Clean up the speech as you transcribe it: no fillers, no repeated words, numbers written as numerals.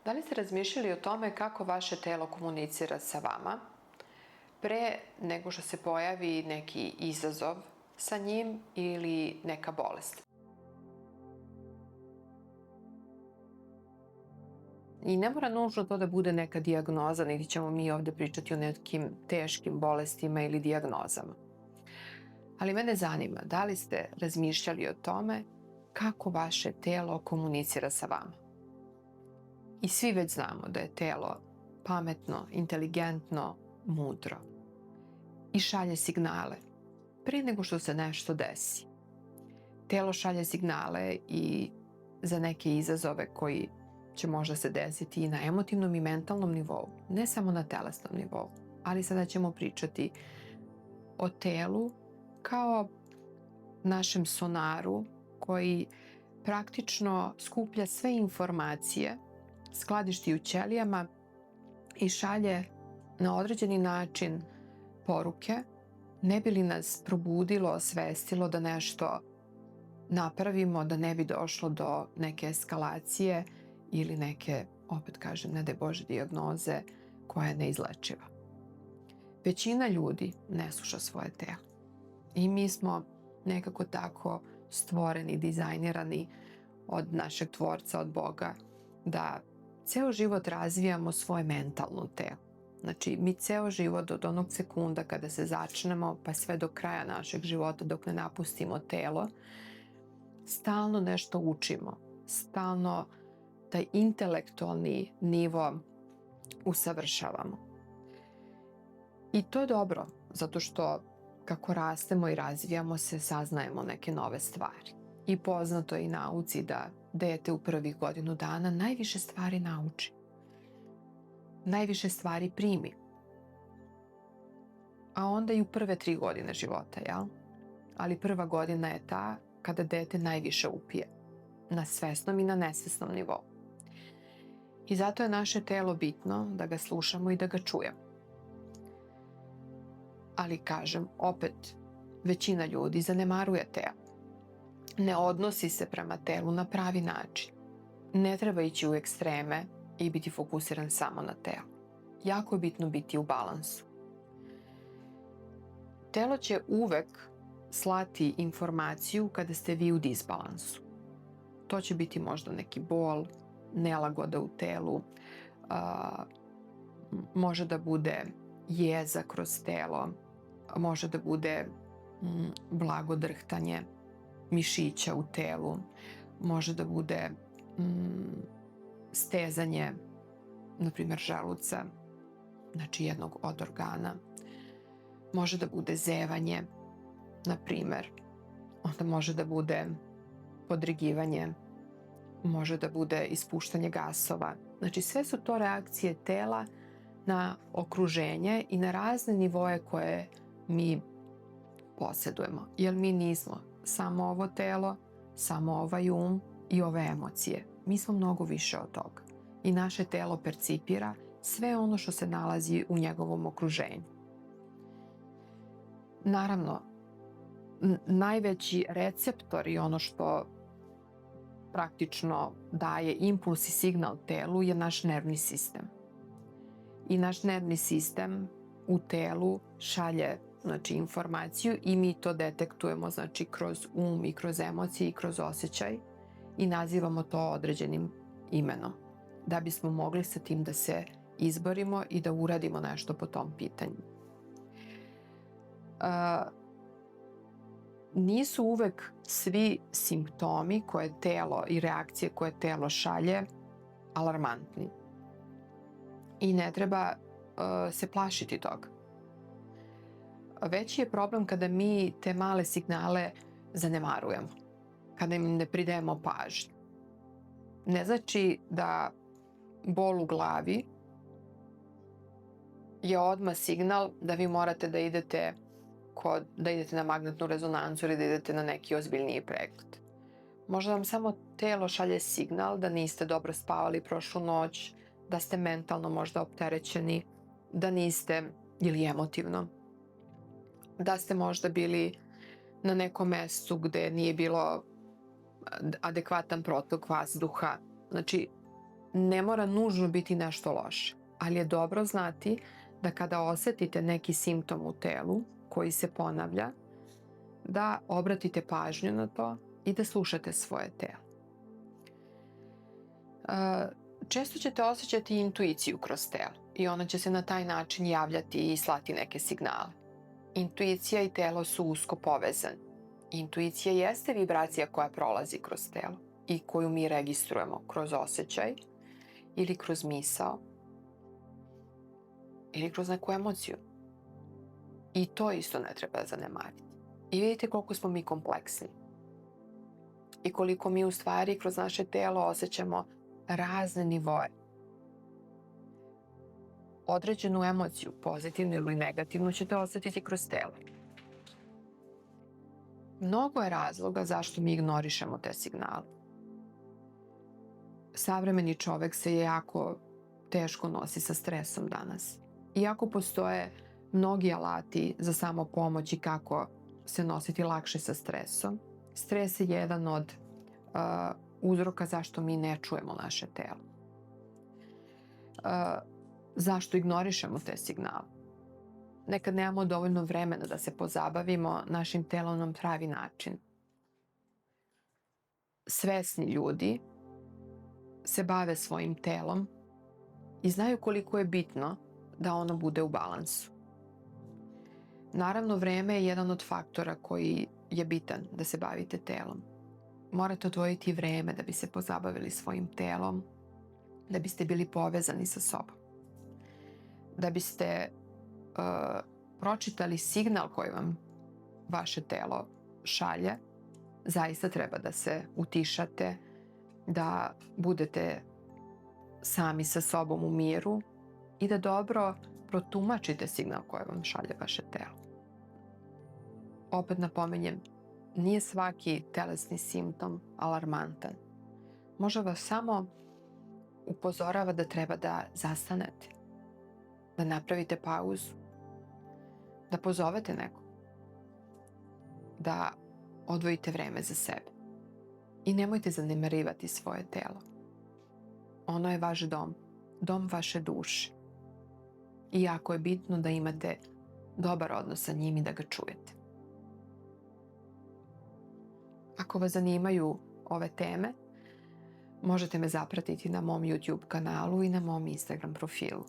Da li ste razmišljali o tome kako vaše telo komunicira sa vama pre nego što se pojavi neki izazov sa njim ili neka bolest? I ne mora nužno to da bude neka dijagnoza, niti ćemo mi ovde pričati o nekim teškim bolestima ili dijagnozama. Ali mene zanima, da li ste razmišljali o tome kako vaše telo komunicira sa vama? I svi već znamo da je telo pametno, inteligentno, mudro i šalje signale pre nego što se nešto desi. Telo šalje signale i za neke izazove koji će možda se desiti i na emotivnom i mentalnom nivou, ne samo na telesnom nivou, ali sada ćemo pričati o telu kao našem sonaru koji praktično skuplja sve informacije, skladišti u ćelijama i šalje na određeni način poruke, ne bi li nas probudilo, osvestilo da nešto napravimo, da ne bi došlo do neke eskalacije ili neke, opet kažem, ne daj Bože, dijagnoze koja je neizlečiva. Većina ljudi ne sluša svoje telo. I mi smo nekako tako stvoreni, dizajnirani od našeg tvorca, od Boga, da ceo život razvijamo svoje mentalno telo. Znači, mi ceo život od onog sekunda kada se začnemo pa sve do kraja našeg života dok ne napustimo telo, stalno nešto učimo, stalno taj intelektualni nivo usavršavamo. I to je dobro, zato što kako rastemo i razvijamo se, saznajemo neke nove stvari. I poznato je i nauci da dete u prvih godinu dana najviše stvari nauči. Najviše stvari primi. A onda i u prve 3 godine života, jel? Ali prva godina je ta kada dete najviše upije. Na svesnom i na nesvesnom nivou. I zato je naše telo bitno da ga slušamo i da ga čujemo. Ali kažem, opet, većina ljudi zanemaruje telo. Ne odnosi se prema telu na pravi način. Ne treba ići u ekstreme i biti fokusiran samo na telo. Jako je bitno biti u balansu. Telo će uvek slati informaciju kada ste vi u disbalansu. To će biti možda neki bol, nelagoda u telu, može da bude jeza kroz telo, može da bude blago drhtanje mišića u telu, može da bude stezanje, na primjer želuca, znači jednog od organa, može da bude zevanje, na primjer, onda može da bude podrigivanje, može da bude ispuštanje gasova. Znači sve su to reakcije tela na okruženje i na razne nivoe koje mi posjedujemo. Jer mi nismo samo ovo telo, samo ovaj um i ove emocije. Mi smo mnogo više od toga. I naše telo percipira sve ono što se nalazi u njegovom okruženju. Naravno, najveći receptor i ono što praktično daje impuls i signal telu je naš nervni sistem. I naš nervni sistem u telu šalje informaciju i mi to detektujemo kroz um i kroz emocije i kroz osjećaj i nazivamo to određenim imenom da bismo mogli sa tim da se izborimo i da uradimo nešto po tom pitanju. Nisu uvek svi simptomi koje telo i reakcije koje telo šalje alarmantni. I ne treba se plašiti toga. Veći je problem kada mi te male signale zanemarujemo, kada im ne pridajemo pažnju. Ne znači da bol u glavi je odmah signal da vi morate da idete na magnetnu rezonancu ili da idete na neki ozbiljniji pregled. Možda vam samo telo šalje signal da niste dobro spavali prošlu noć, da ste mentalno možda opterećeni, da niste, ili emotivno, da ste možda bili na nekom mestu gde nije bilo adekvatan protok vazduha. Znači, ne mora nužno biti nešto loše, ali je dobro znati da kada osetite neki simptom u telu koji se ponavlja, da obratite pažnju na to i da slušate svoje telo. Često ćete osjećati intuiciju kroz telo i ona će se na taj način javljati i slati neke signale. Intuicija i telo su usko povezani. Intuicija jeste vibracija koja prolazi kroz telo i koju mi registrujemo kroz osjećaj ili kroz misao ili kroz neku emociju. I to isto ne treba zanemariti. I vidite koliko smo mi kompleksni i koliko mi u stvari kroz naše telo osjećamo razne nivoe. Određenu emociju, pozitivnu ili negativnu, ćete osjetiti kroz telo. Mnogo je razloga zašto mi ignorišemo te signale. Savremeni čovek se jako teško nosi sa stresom danas. Iako postoje mnogi alati za samopomoć i kako se nositi lakše sa stresom, stres je jedan od uzroka zašto mi ne čujemo naše telo. Zašto ignorišemo te signale? Nekad nemamo dovoljno vremena da se pozabavimo našim telom na pravi način. Svesni ljudi se bave svojim telom i znaju koliko je bitno da ono bude u balansu. Naravno, vreme je jedan od faktora koji je bitan da se bavite telom. Morate odvojiti vreme da bi se pozabavili svojim telom, da biste bili povezani sa sobom. Da biste pročitali signal koji vam vaše telo šalje, zaista treba da se utišate, da budete sami sa sobom u miru i da dobro protumačite signal koji vam šalje vaše telo. Opet napominjem, nije svaki telesni simptom alarmantan. Možda vas samo upozorava da treba da zastanete, da napravite pauzu, da pozovete nekog, da odvojite vreme za sebe. I nemojte zanemarivati svoje telo. Ono je vaš dom, dom vaše duše. I jako je bitno da imate dobar odnos sa njim i da ga čujete. Ako vas zanimaju ove teme, možete me zapratiti na mom YouTube kanalu i na mom Instagram profilu.